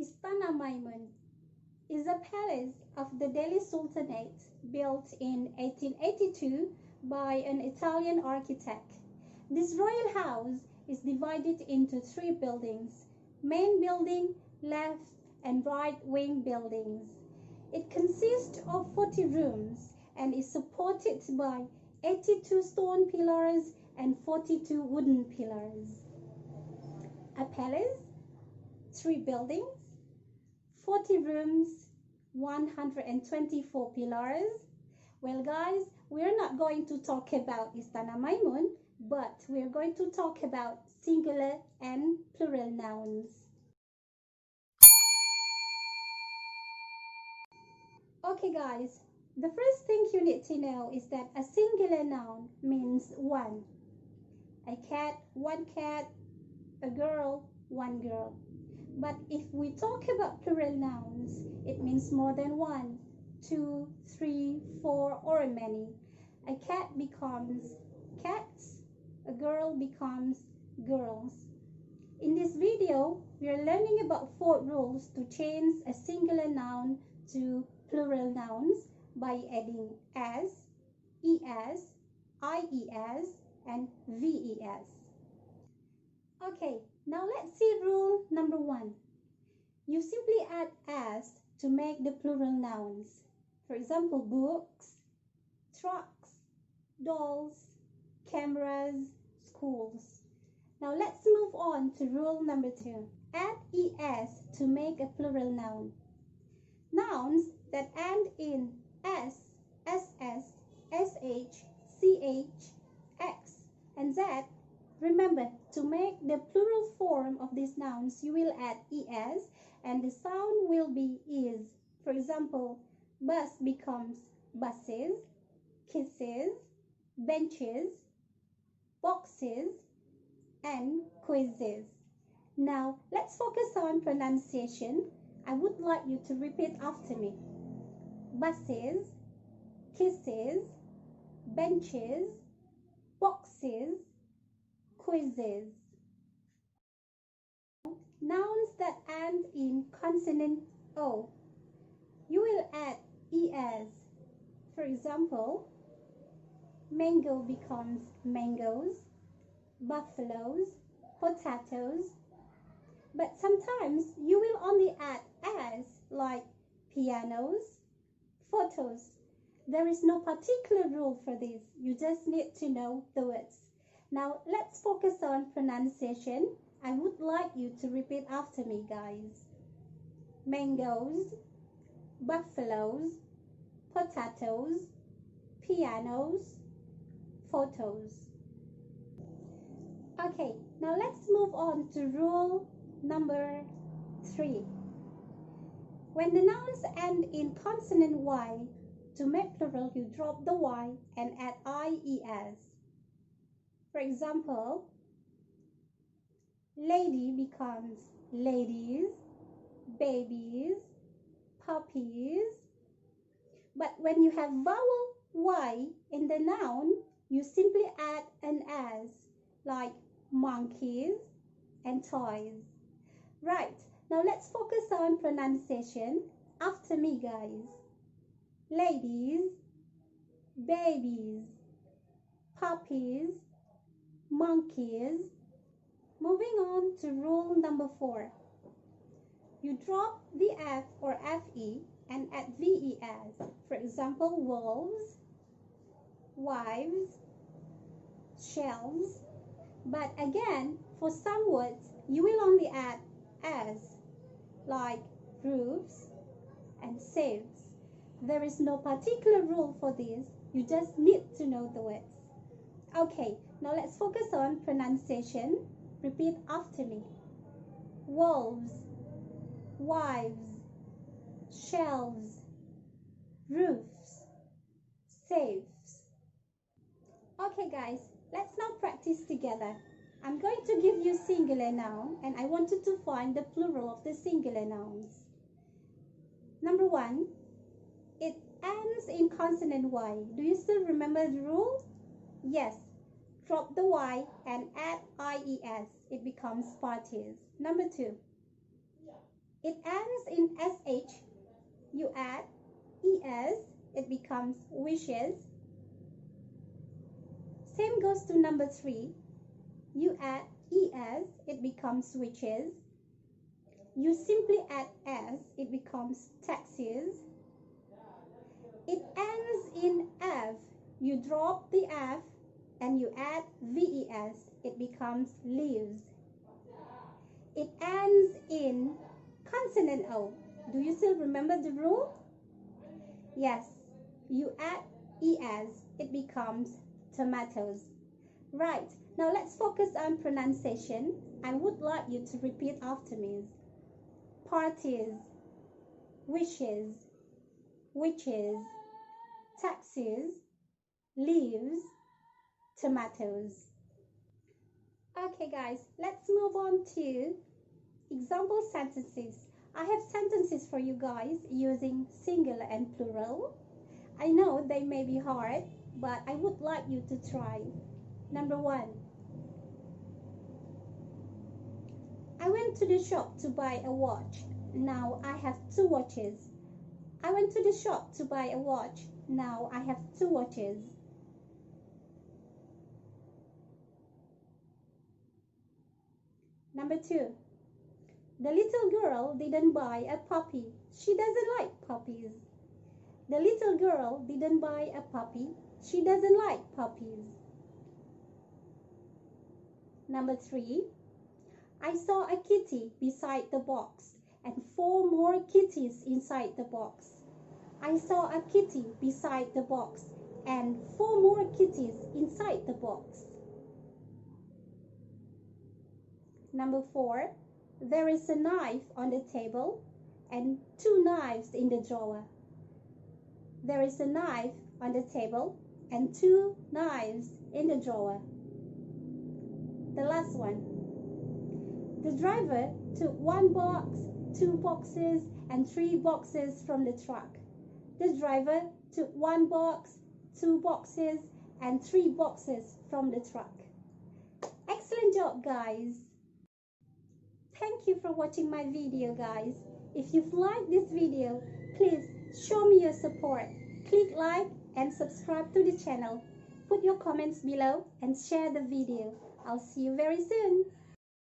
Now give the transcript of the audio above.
Istana Maimun is a palace of the Delhi Sultanate built in 1882 by an Italian architect. This royal house is divided into three buildings: main building, left and right wing buildings. It consists of 40 rooms and is supported by 82 stone pillars and 42 wooden pillars. A palace, 3 buildings, 40 rooms, 124 pillars. Well guys, we're not going to talk about Istana Maimun, but we're going to talk about singular and plural nouns. Okay guys, the first thing you need to know is that a singular noun means one. A cat, one cat, a girl, one girl. But if we talk about plural nouns, it means more than one, 2, 3, 4, or many. A cat becomes cats, a girl becomes girls. In this video, we are learning about 4 rules to change a singular noun to plural nouns by adding s, es, ies, and ves. Okay, now let's see rule number 1. You simply add as to make the plural nouns. For example, books, trucks, dolls, cameras, schools. Now let's move on to rule number 2. Add es to make a plural noun. Nouns that end in s, ss, sh, ch, x, and z. Remember, to make the plural form of these nouns, you will add es and the sound will be is. For example, bus becomes buses, kisses, benches, boxes, and quizzes. Now, let's focus on pronunciation. I would like you to repeat after me. Buses, kisses, benches, boxes, quizzes. Nouns that end in consonant O. You will add es. For example, mango becomes mangoes, buffaloes, potatoes. But sometimes you will only add as, like pianos, photos. There is no particular rule for this. You just need to know the words. Now let's focus on pronunciation. I would like you to repeat after me, guys. Mangoes, buffaloes, potatoes, pianos, photos. Okay, now let's move on to rule number 3. When the nouns end in consonant Y, to make plural, you drop the Y and add ies. For example, lady becomes ladies, babies, puppies. But when you have vowel Y in the noun, you simply add an as, like monkeys and toys. Right, now let's focus on pronunciation. After me, guys. Ladies, babies, puppies, monkeys. Moving on to rule number 4. You drop the F or FE and add VES. For example, wolves, wives, shelves. But again, for some words, you will only add as, like roofs and safes. There is no particular rule for this. You just need to know the words. Okay, now let's focus on pronunciation. Repeat after me. Wolves, wives, shelves, roofs, safes. Okay guys, let's now practice together. I'm going to give you singular noun and I want you to find the plural of the singular nouns. Number 1, it ends in consonant Y. Do you still remember the rule? Yes. Drop the Y and add IES. It becomes parties. Number 2, It ends in sh. You add es, it becomes wishes. Same goes to number 3. You add es, it becomes witches. You simply add s, it becomes taxis. It ends in f. You drop the f and you add ves, it becomes leaves. It ends in consonant o. Do you still remember the rule? Yes, you add es, it becomes tomatoes. Right, now let's focus on pronunciation. I would like you to repeat after me. Parties, wishes, witches, taxis, leaves, tomatoes. Okay guys, let's move on to example sentences. I have sentences for you guys using singular and plural. I know they may be hard, but I would like you to try. Number 1. I went to the shop to buy a watch. Now I have 2 watches. I went to the shop to buy a watch. Now I have 2 watches. Number 2. The little girl didn't buy a puppy. She doesn't like puppies. The little girl didn't buy a puppy. She doesn't like puppies. Number 3. I saw a kitty beside the box and 4 more kitties inside the box. I saw a kitty beside the box and 4 more kitties inside the box. Number 4. There is a knife on the table and 2 knives in the drawer. There is a knife on the table and 2 knives in the drawer. The last one. The driver took 1 box, 2 boxes, and 3 boxes from the truck. The driver took 1 box, 2 boxes, and 3 boxes from the truck. Excellent job, guys. Thank you for watching my video, guys. If you've liked this video, please show me your support. Click like and subscribe to the channel. Put your comments below and share the video. I'll see you very soon.